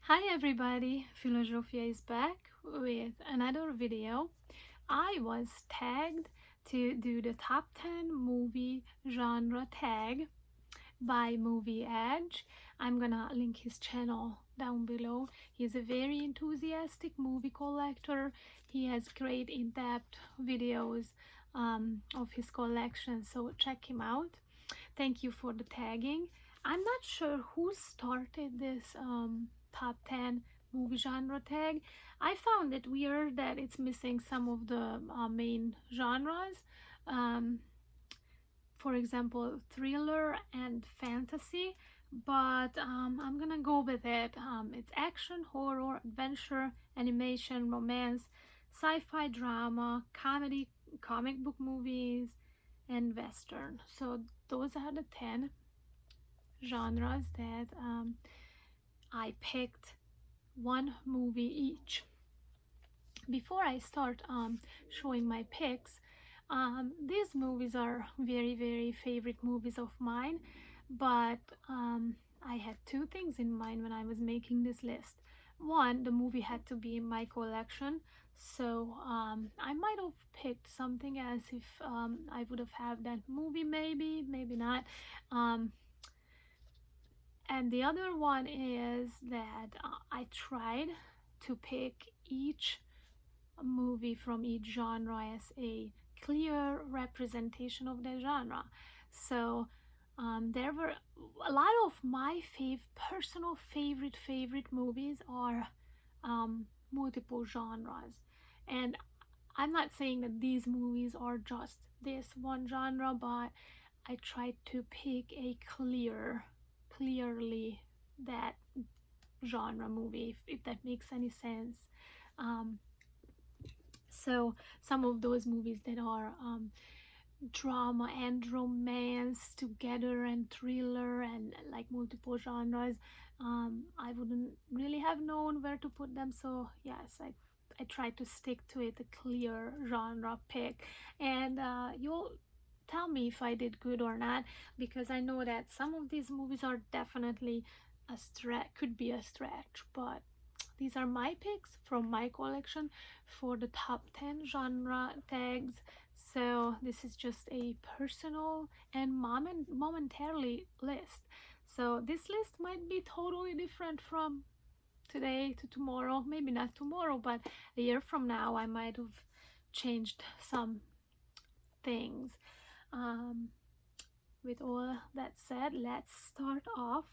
Hi everybody, Philosophia is back with another video. I was tagged to do the top 10 movie genre tag by Movie Edge. I'm gonna link his channel down below. He's a very enthusiastic movie collector. He has great in-depth videos of his collection, so check him out. Thank you for the tagging. I'm not sure who started this top 10 movie genre tag. I found it weird that it's missing some of the main genres. Um, for example, thriller and fantasy, but I'm gonna go with it. It's action, horror, adventure, animation, romance, sci-fi, drama, comedy, comic book movies, and western. So those are the 10 genres that I picked one movie each. Before I start showing my picks, these movies are very favorite movies of mine, but I had two things in mind when I was making this list. One, the movie had to be in my collection, so I might have picked something else if I would have had that movie, maybe not. And the other one is that I tried to pick each movie from each genre as a clear representation of the genre. So there were a lot of my personal favorite movies are multiple genres, and I'm not saying that these movies are just this one genre, but I tried to pick a clearly that genre movie, if that makes any sense. Um, so some of those movies that are drama and romance together and thriller and like multiple genres, I wouldn't really have known where to put them. So yes, I tried to stick to it, a clear genre pick, and you'll tell me if I did good or not, because I know that some of these movies are definitely a stretch, could be a stretch, but these are my picks from my collection for the top 10 genre tags. So this is just a personal and momentarily list. So this list might be totally different from today to tomorrow. Maybe not tomorrow, but a year from now I might have changed some things. With all that said, let's start off.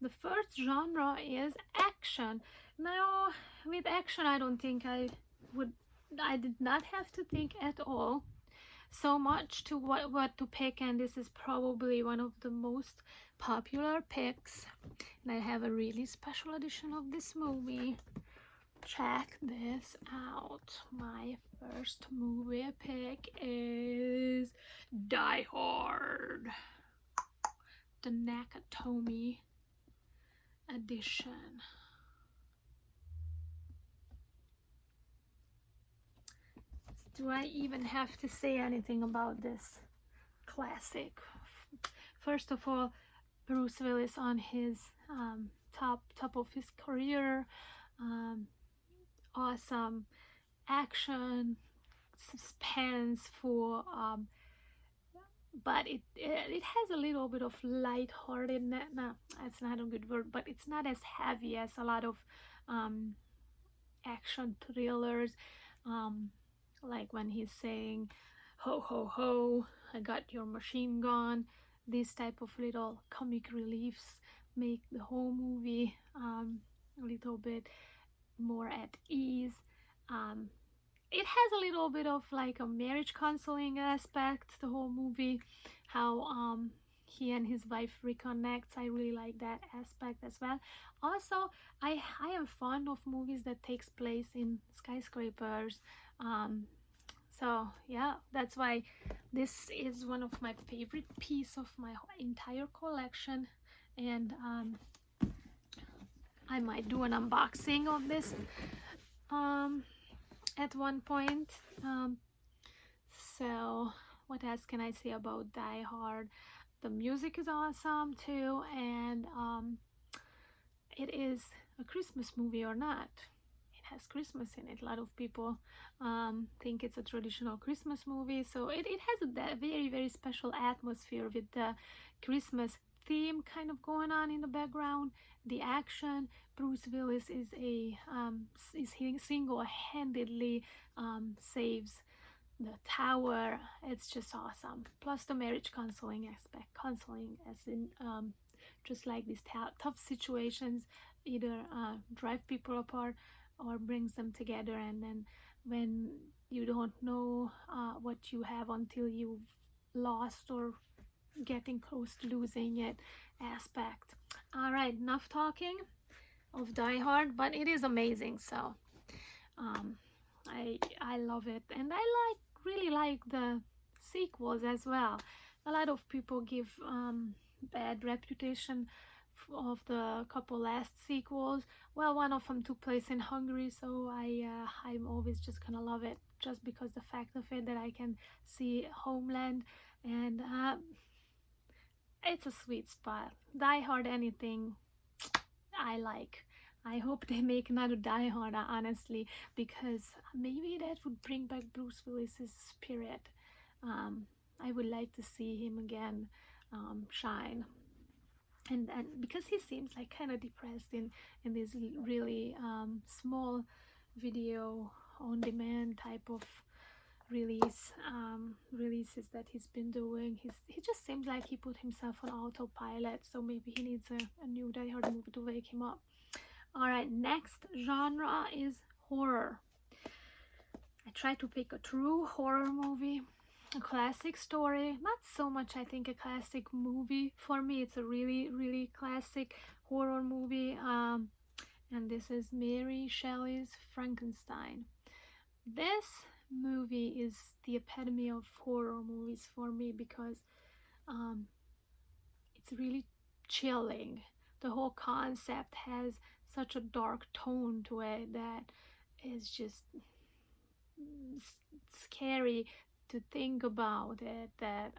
The first genre is action. Now, with action, I don't think I did not have to think at all so much to what to pick, and this is probably one of the most popular picks. And I have a really special edition of this movie. Check this out. My first movie pick is Die Hard, the Nakatomi edition. Do I even have to say anything about this classic? First of all, Bruce Willis on his top of his career. Awesome action, suspense for but it has a little bit of lightheartedness. No, that's not a good word, but it's not as heavy as a lot of action thrillers, like when he's saying ho ho ho, I got your machine gun. These type of little comic reliefs make the whole movie a little bit more at ease. It has a little bit of like a marriage counseling aspect, the whole movie, how he and his wife reconnects. I really like that aspect as well. Also, I am fond of movies that takes place in skyscrapers. So yeah, that's why this is one of my favorite piece of my entire collection, and I might do an unboxing of this at one point. So what else can I say about Die Hard? The music is awesome too, and it is a Christmas movie or not. It has Christmas in it. A lot of people think it's a traditional Christmas movie, so it has a very, very special atmosphere with the Christmas theme kind of going on in the background. The action, Bruce Willis is he single-handedly saves the tower. It's just awesome. Plus the marriage counseling aspect, counseling as in just like these tough situations either drive people apart or brings them together, and then when you don't know what you have until you've lost or getting close to losing it aspect. All right, enough talking of Die Hard, but it is amazing. So I love it, and I really like the sequels as well. A lot of people give bad reputation of the couple last sequels. Well, one of them took place in Hungary, so I'm always just gonna love it just because the fact of it that I can see homeland, and it's a sweet spot. Die Hard, anything I like. I hope they make another Die Hard, honestly, because maybe that would bring back Bruce Willis's spirit. I would like to see him again shine. And because he seems like kind of depressed in this really small video on demand type of releases that he's been doing, he just seems like he put himself on autopilot, so maybe he needs a new Die Hard movie to wake him up. All right, next genre is horror. I try to pick a true horror movie, a classic story, not so much I think a classic movie. For me it's a really classic horror movie, and this is Mary Shelley's Frankenstein. This movie is the epitome of horror movies for me because it's really chilling. The whole concept has such a dark tone to it that is just scary to think about it, that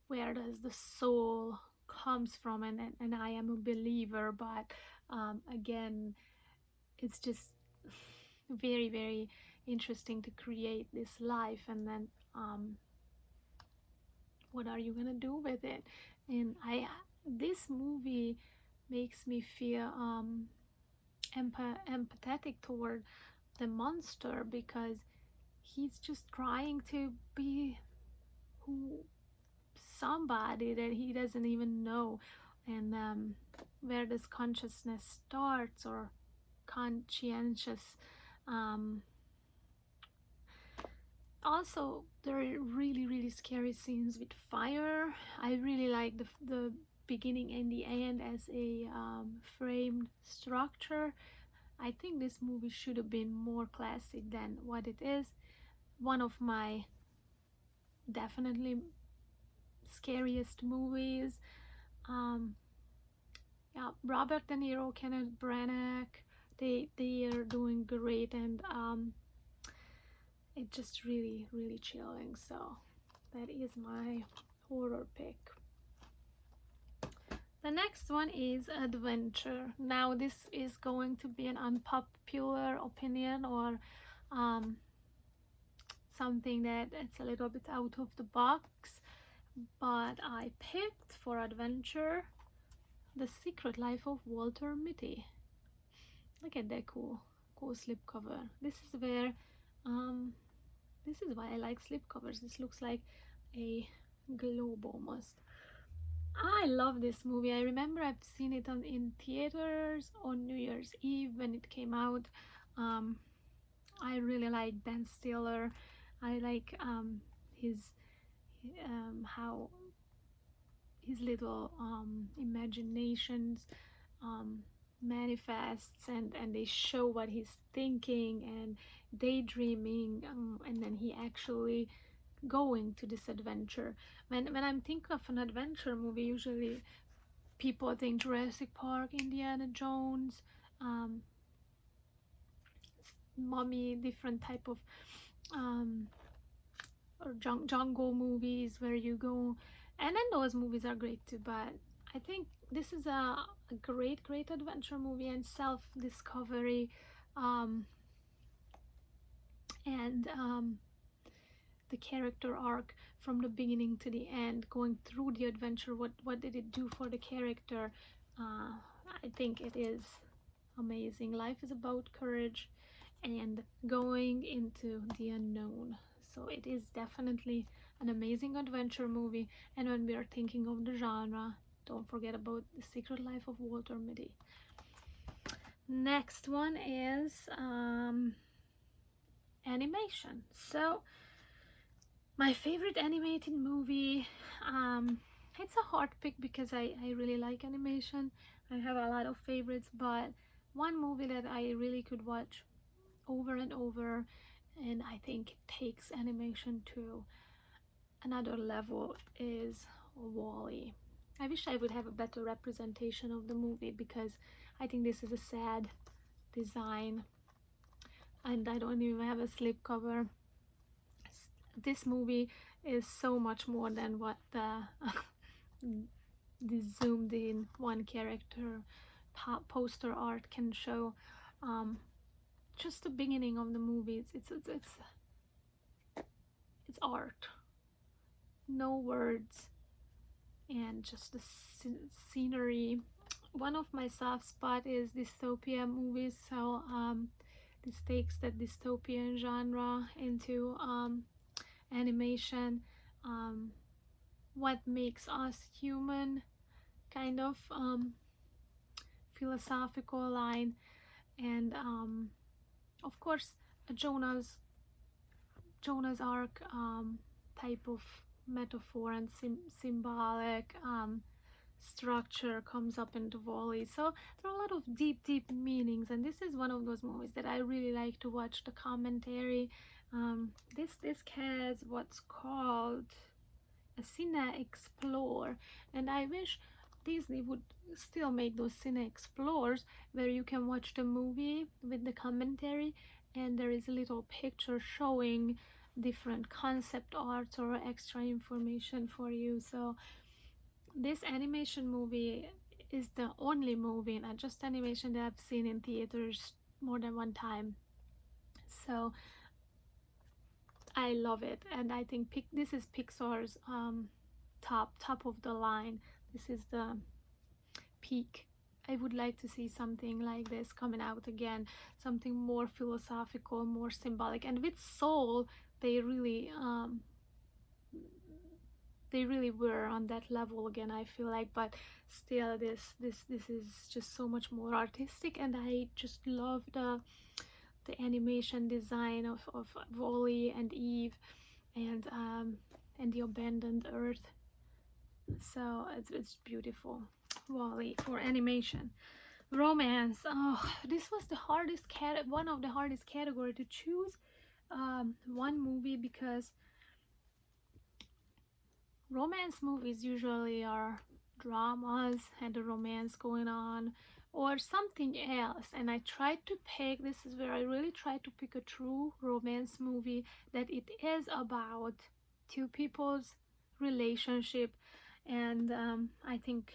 where does the soul comes from, and I am a believer, but again, it's just very interesting to create this life, and then what are you gonna do with it? And this movie makes me feel empathetic toward the monster, because he's just trying to be somebody that he doesn't even know, and where this consciousness starts, or conscientious. Also, there are really scary scenes with fire. I really like the beginning and the end as a framed structure. I think this movie should have been more classic than what it is. One of my definitely scariest movies. Yeah, Robert De Niro, Kenneth Branagh, they are doing great, and it's just really chilling. So that is my horror pick. The next one is adventure. Now this is going to be an unpopular opinion, or something that it's a little bit out of the box, but I picked for adventure The Secret Life of Walter Mitty. Look at that cool slipcover. This is where this is why I like slipcovers. This looks like a globe almost. I love this movie. I remember I've seen it in theaters on New Year's Eve when it came out. I really like Ben Stiller. I like his how his little imaginations manifests, and they show what he's thinking and daydreaming, and then he actually going to this adventure. When I'm thinking of an adventure movie, usually people think Jurassic Park, Indiana Jones, Mummy, different type of or jungle movies where you go, and then those movies are great too, but I think this is a great adventure movie and self-discovery, um, and the character arc from the beginning to the end, going through the adventure. What did it do for the character? uh, I think it is amazing. Life is about courage and going into the unknown. So it is definitely an amazing adventure movie. And when we are thinking of the genre, don't forget about The Secret Life of Walter Mitty. Next one is animation. So my favorite animated movie, it's a hard pick because I really like animation. I have a lot of favorites, but one movie that I really could watch over and over, and I think it takes animation to another level, is Wall-E. I wish I would have a better representation of the movie because I think this is a sad design, and I don't even have a slipcover. This movie is so much more than what the zoomed in one character top poster art can show. Just the beginning of the movie, it's art, no words, and just the scenery. One of my soft spot is dystopia movies, so this takes that dystopian genre into animation. What makes us human, kind of philosophical line, and of course a Jonah's Ark type of metaphor and symbolic structure comes up into Wall-E. So there are a lot of deep meanings, and this is one of those movies that I really like to watch the commentary. This has what's called a Cine Explore, and I wish Disney would still make those Cine Explores where you can watch the movie with the commentary, and there is a little picture showing different concept arts or extra information for you. So this animation movie is the only movie, not just animation, that I've seen in theaters more than one time. So I love it, and I think this is Pixar's top of the line. This is the peak. I would like to see something like this coming out again, something more philosophical, more symbolic, and with soul. They really were on that level again, I feel like. But still, this is just so much more artistic, and I just love the animation design of Wall-E and Eve, and the abandoned Earth. So it's beautiful. Wall-E for animation. Romance. Oh, this was one of the hardest category to choose one movie, because romance movies usually are dramas and a romance going on or something else, and I tried to pick, this is where I really tried to pick a true romance movie that it is about two people's relationship. And I think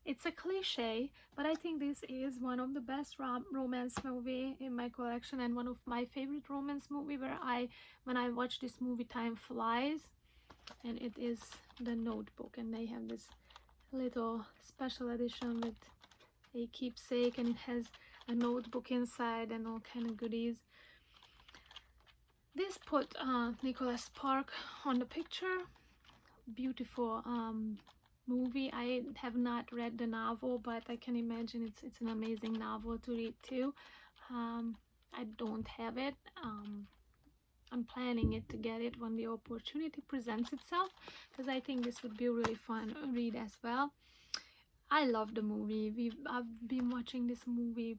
it's a cliche, but I think this is one of the best romance movie in my collection, and one of my favorite romance movie where when I watch this movie, time flies. And it is The Notebook, and they have this little special edition with a keepsake, and it has a notebook inside and all kind of goodies. This put Nicholas Spark on the picture. Beautiful movie. I have not read the novel, but I can imagine it's an amazing novel to read too. I don't have it. I'm planning it to get it when the opportunity presents itself, because I think this would be a really fun read as well. I love the movie. I've been watching this movie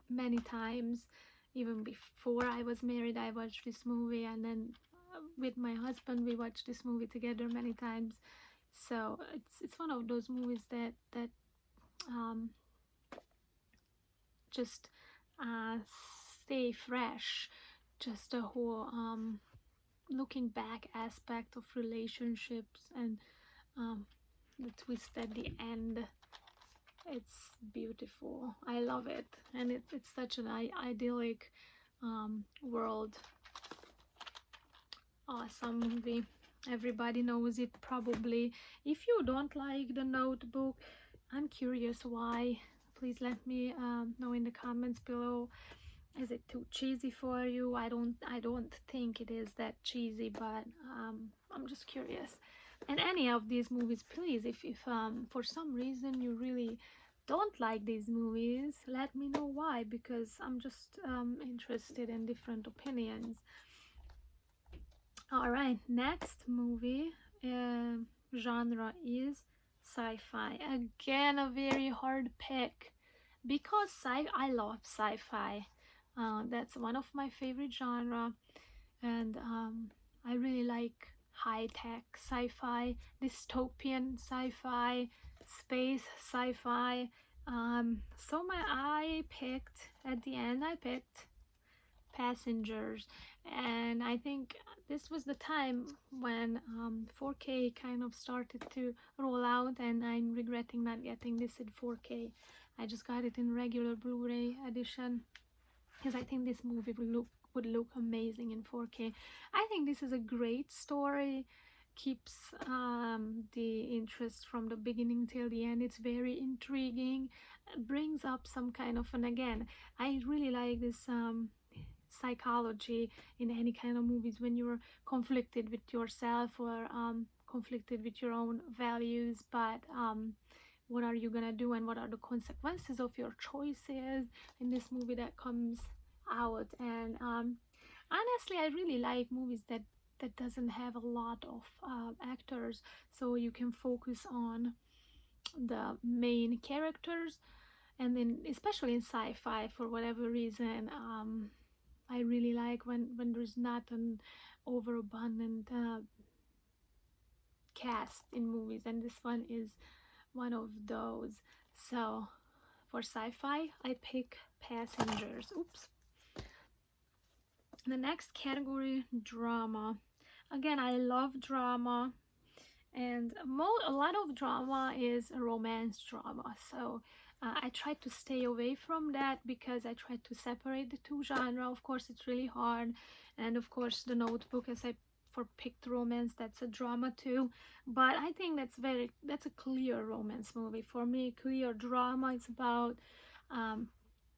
many times. Even before I was married, I watched this movie, and then with my husband we watched this movie together many times. So it's one of those movies that just stay fresh. Just the whole looking back aspect of relationships, and the twist at the end. it's beautiful. I love it, and it's such an idyllic world. Awesome movie. Everybody knows it probably. If you don't like The Notebook, I'm curious why. Please let me know in the comments below. Is it too cheesy for you? I don't think it is that cheesy, but I'm just curious. And any of these movies, please, if for some reason you really don't like these movies, let me know why, because I'm just interested in different opinions. All right, next movie genre is sci-fi. Again, a very hard pick because I love sci-fi. That's one of my favorite genre, and I really like high-tech sci-fi, dystopian sci-fi, space sci-fi. So I picked at the end. I picked Passengers, and I think this was the time when 4K kind of started to roll out, and I'm regretting not getting this in 4K. I just got it in regular Blu-ray edition because I think this movie would look amazing in 4K. I think this is a great story, keeps the interest from the beginning till the end. It's very intriguing, brings up some kind of, and again, I really like this psychology in any kind of movies when you're conflicted with yourself or conflicted with your own values, but what are you gonna do and what are the consequences of your choices in this movie that comes out. And honestly, I really like movies that doesn't have a lot of actors, so you can focus on the main characters. And then especially in sci-fi, for whatever reason, I really like when there's not an overabundant cast in movies, and this one is one of those. So for sci-fi, I pick Passengers. Oops. The next category, drama. Again, I love drama, and a lot of drama is romance drama. So I try to stay away from that because I try to separate the two genres. Of course, it's really hard, and of course, The Notebook, as I picked romance, that's a drama too. But I think that's a clear romance movie for me. Clear drama is about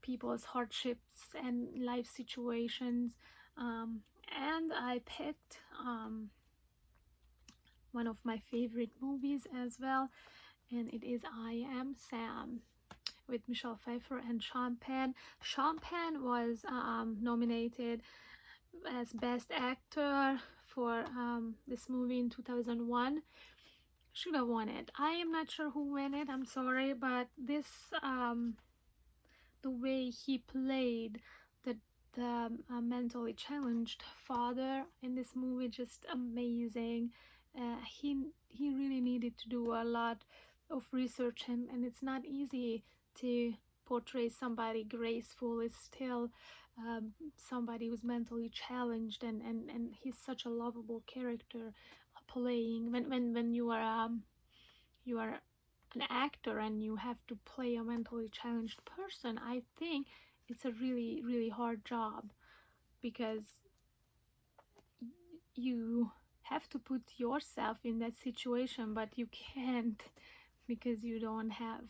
people's hardships and life situations, and I picked one of my favorite movies as well, and it is I Am Sam with Michelle Pfeiffer and Sean Penn. Sean Penn was nominated as Best Actor for this movie in 2001. Should have won it. I am not sure who won it, I'm sorry, but this the way he played the mentally challenged father in this movie, just amazing. He really needed to do a lot of research, and it's not easy to portray somebody gracefully still somebody who's mentally challenged, and he's such a lovable character playing when you are an actor and you have to play a mentally challenged person. I think it's a really hard job because you have to put yourself in that situation, but you can't because you don't have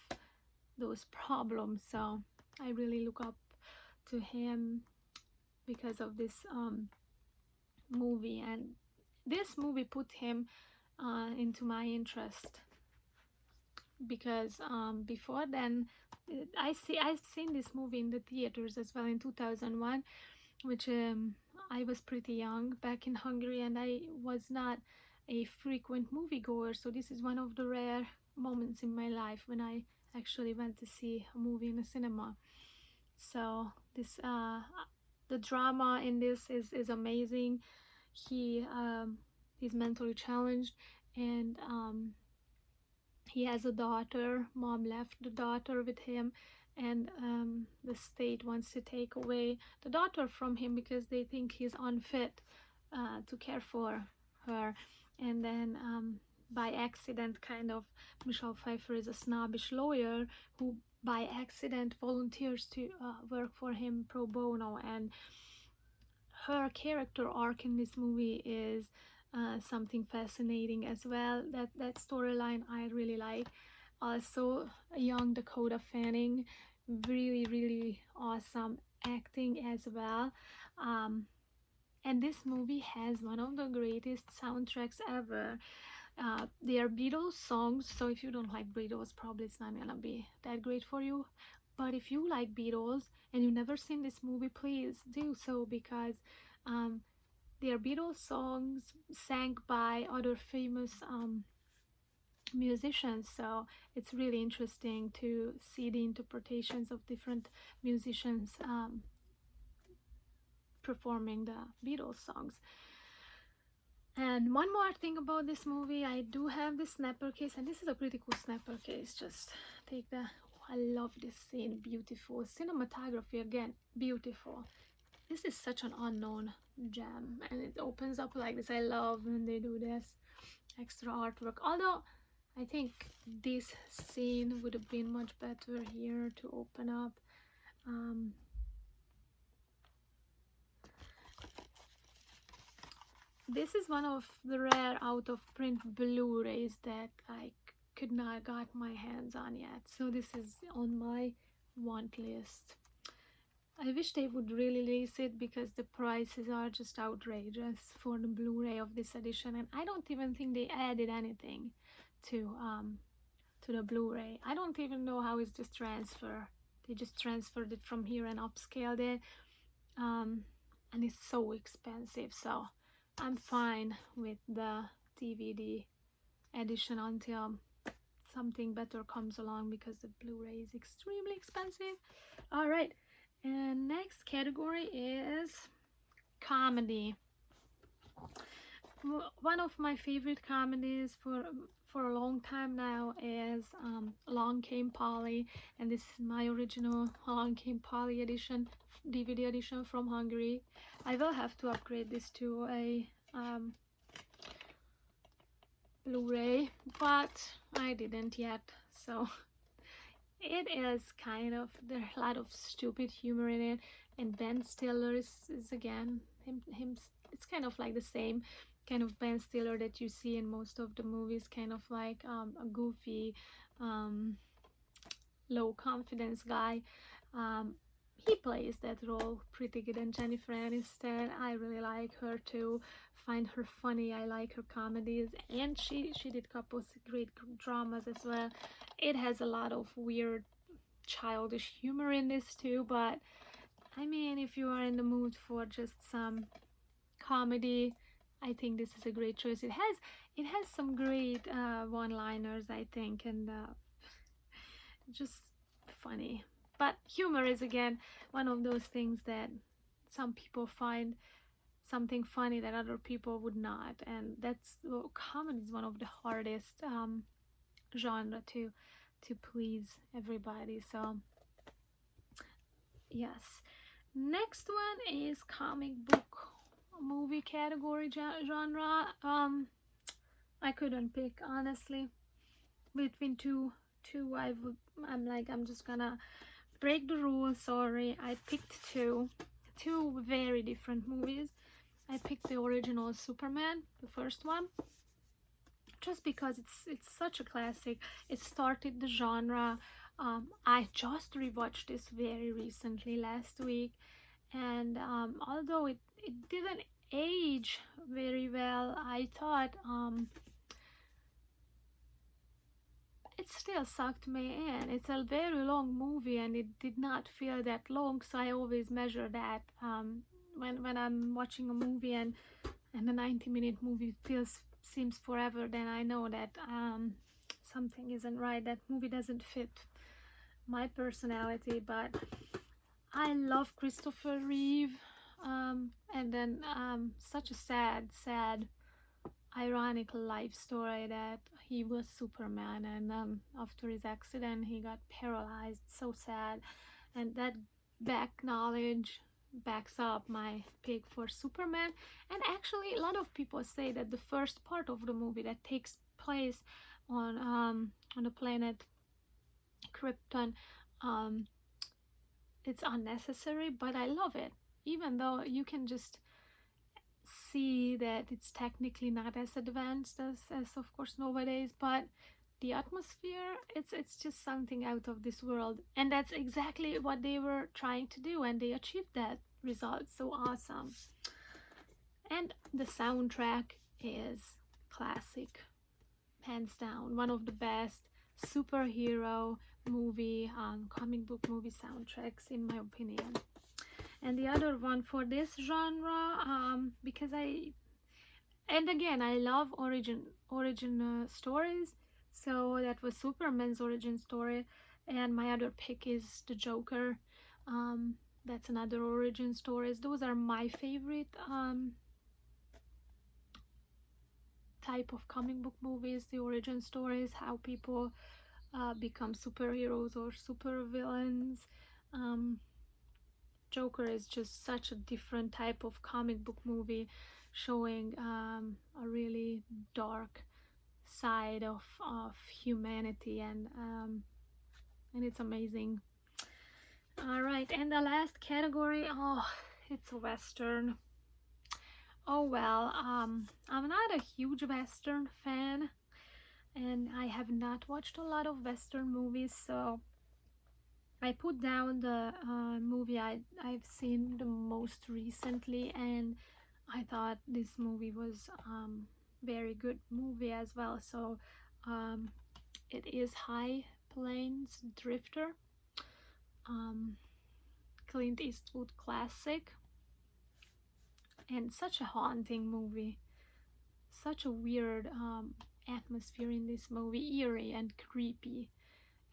those problems. So I really look up to him because of this movie, and this movie put him into my interest because before then I've seen this movie in the theaters as well in 2001, which I was pretty young back in Hungary, and I was not a frequent moviegoer, so this is one of the rare moments in my life when I actually went to see a movie in a cinema. So this the drama in this is amazing. He's mentally challenged, and he has a daughter. Mom left the daughter with him, and the state wants to take away the daughter from him because they think he's unfit to care for her. And then by accident kind of. Michelle Pfeiffer is a snobbish lawyer who by accident volunteers to work for him pro bono, and her character arc in this movie is something fascinating as well. That storyline I really like. Also, young Dakota Fanning, really awesome acting as well. And this movie has one of the greatest soundtracks ever. They are Beatles songs, so if you don't like Beatles, probably it's not gonna be that great for you. But if you like Beatles and you've never seen this movie, please do so, because um, they are Beatles songs sang by other famous musicians. So it's really interesting to see the interpretations of different musicians performing the Beatles songs. And one more thing about this movie, I do have this snapper case, and this is a pretty cool snapper case. Just take the, I love this scene, beautiful. Cinematography again, beautiful. This is such an unknown gem, and it opens up like this. I love when they do this extra artwork. Although I think this scene would have been much better here to open up. This is one of the rare out of print Blu-rays that I could not got my hands on yet, so this is on my want list. I wish they would release it because the prices are just outrageous for the Blu-ray of this edition, and I don't even think they added anything to the Blu-ray. I don't even know how it's just transferred. They just transferred it from here and upscaled it, and it's so expensive, so I'm fine with the DVD edition until something better comes along, because the Blu-ray is extremely expensive. All right, and next category is comedy. One of my favorite comedies for a long time now is Along Came Polly, and this is my original Along Came Polly edition, DVD edition from Hungary. I will have to upgrade this to a Blu-ray, but I didn't yet, so it is kind of, there's a lot of stupid humor in it, and Ben Stiller is again him. It's kind of like the same kind of Ben Stiller that you see in most of the movies, kind of like a goofy, low confidence guy. He plays that role pretty good, and Jennifer Aniston, I really like her too. Find her funny. I like her comedies, and she did couple of great dramas as well. It has a lot of weird childish humor in this too, but I mean, if you are in the mood for just some comedy, I think this is a great choice. It has some great one-liners, I think, and just funny. But humor is again one of those things that some people find something funny that other people would not, and that's, well, comedy is one of the hardest genre to please everybody. So yes, next one is comic book movie category genre. I couldn't pick, honestly, between two. I'm just gonna break the rules. Sorry, I picked two very different movies. I picked the original Superman, the first one, just because it's such a classic. It started the genre. I just rewatched this very recently last week, and although it didn't age very well, I thought it still sucked me in. It's a very long movie, and it did not feel that long, so I always measure that when I'm watching a movie and a 90-minute movie seems forever, then I know that something isn't right. That movie doesn't fit my personality. But I love Christopher Reeve, and then such a sad ironic life story that he was Superman, and after his accident he got paralyzed. So sad, and that back knowledge backs up my pick for Superman. And actually, a lot of people say that the first part of the movie that takes place on the planet Krypton, um, it's unnecessary, but I love it. Even though you can just see that it's technically not as advanced as of course nowadays, but the atmosphere, it's just something out of this world, and that's exactly what they were trying to do, and they achieved that result. So awesome. And the soundtrack is classic, hands down, one of the best superhero movie, comic book movie soundtracks in my opinion. And the other one for this genre, because and again, I love origin stories, so that was Superman's origin story, and my other pick is the Joker. That's another origin stories. Those are my favorite type of comic book movies, the origin stories, how people become superheroes or super villains. Joker is just such a different type of comic book movie, showing a really dark side of humanity, and it's amazing. All right, and the last category, oh, it's a Western. Oh well, I'm not a huge Western fan, and I have not watched a lot of Western movies, so I put down the movie I've seen the most recently, and I thought this movie was very good movie as well. So it is High Plains Drifter, Clint Eastwood classic, and such a haunting movie, such a weird atmosphere in this movie, eerie and creepy.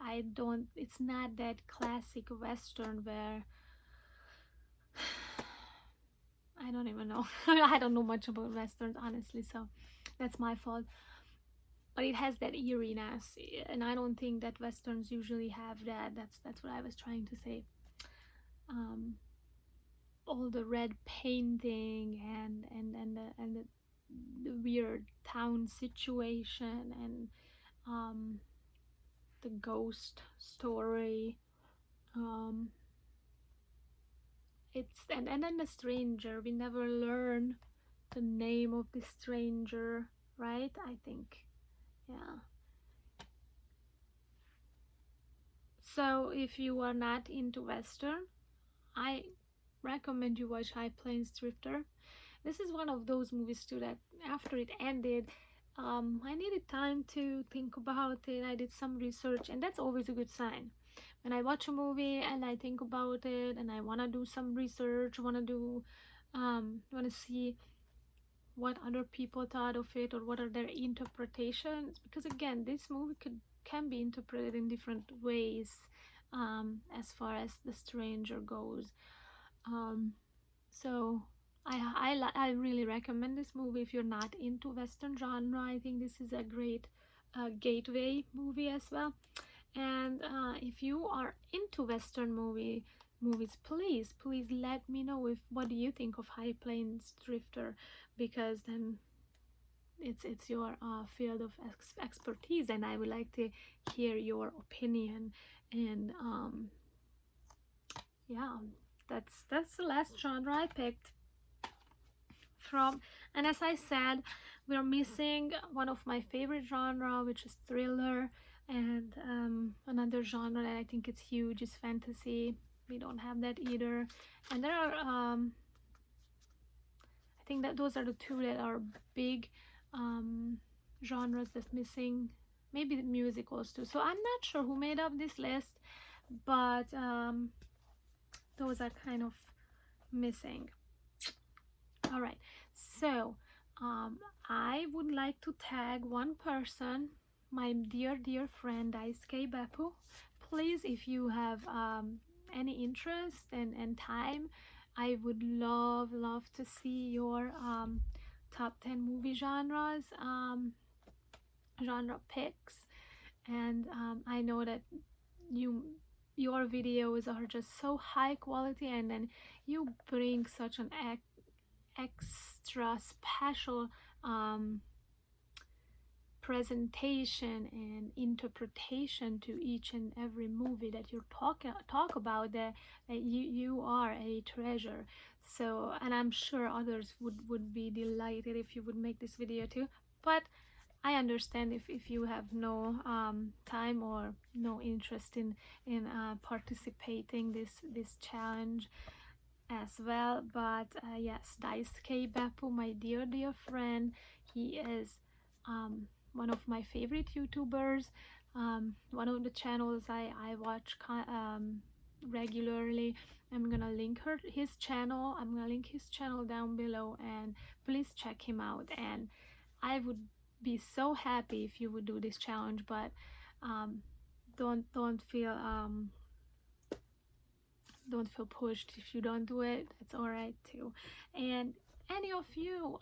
It's not that classic Western where I don't even know. I don't know much about Westerns, honestly, so that's my fault. But it has that eeriness, and I don't think that Westerns usually have that. That's what I was trying to say. All the red painting and the weird town situation, and the ghost story. And then the stranger, we never learn the name of the stranger, right? I think, yeah. So if you are not into Western, I recommend you watch High Plains Drifter. This is one of those movies too that after it ended, I needed time to think about it. I did some research, and that's always a good sign. When I watch a movie and I think about it, and I want to do some research, want to see what other people thought of it, or what are their interpretations, because again, this movie can be interpreted in different ways, as far as the stranger goes. So I really recommend this movie if you're not into Western genre. I think this is a great gateway movie as well. And if you are into Western movies, please let me know what do you think of High Plains Drifter, because then it's your field of expertise, and I would like to hear your opinion. And yeah, that's the last genre I picked from. And as I said, we're missing one of my favorite genre, which is thriller, and another genre that I think is huge is fantasy. We don't have that either. And there are I think that those are the two that are big genres that's missing. Maybe the musicals too. So I'm not sure who made up this list, but those are kind of missing. All right, so I would like to tag one person, my dear friend Daisuke Beppu. Please, if you have any interest and time, I would love to see your top 10 movie genres, genre picks. And I know that your videos are just so high quality, and then you bring such an extra special presentation and interpretation to each and every movie that you talk about, that you are a treasure. So, and I'm sure others would be delighted if you would make this video too. But I understand if you have no time or no interest in participating this challenge as well. But yes, Daisuke Beppu, my dear friend, he is one of my favorite YouTubers, one of the channels I watch regularly. I'm gonna link his channel. I'm gonna link his channel down below, and please check him out. And I would be so happy if you would do this challenge, but um, don't feel pushed if you don't do it. It's all right too. And any of you,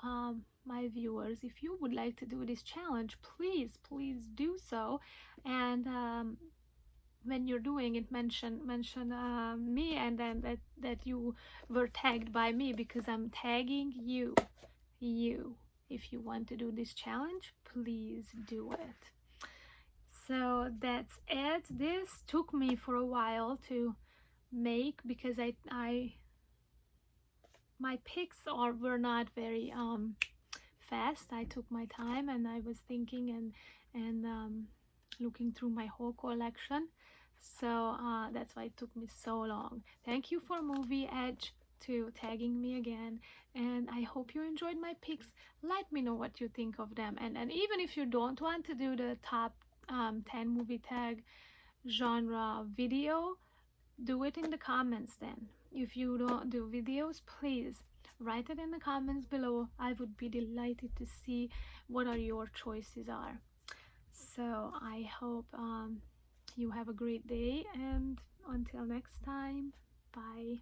my viewers, if you would like to do this challenge, please do so. And when you're doing it, mention me, and then that you were tagged by me, because I'm tagging you. If you want to do this challenge, please do it. So that's it. This took me for a while to make, because my picks were not very fast. I took my time, and I was thinking and looking through my whole collection. So that's why it took me so long. Thank you for Movie Edge to tagging me again, and I hope you enjoyed my picks. Let me know what you think of them, and even if you don't want to do the top 10 movie tag genre video, do it in the comments then. If you don't do videos, please write it in the comments below. I would be delighted to see what are your choices are. So I hope you have a great day, and until next time, bye.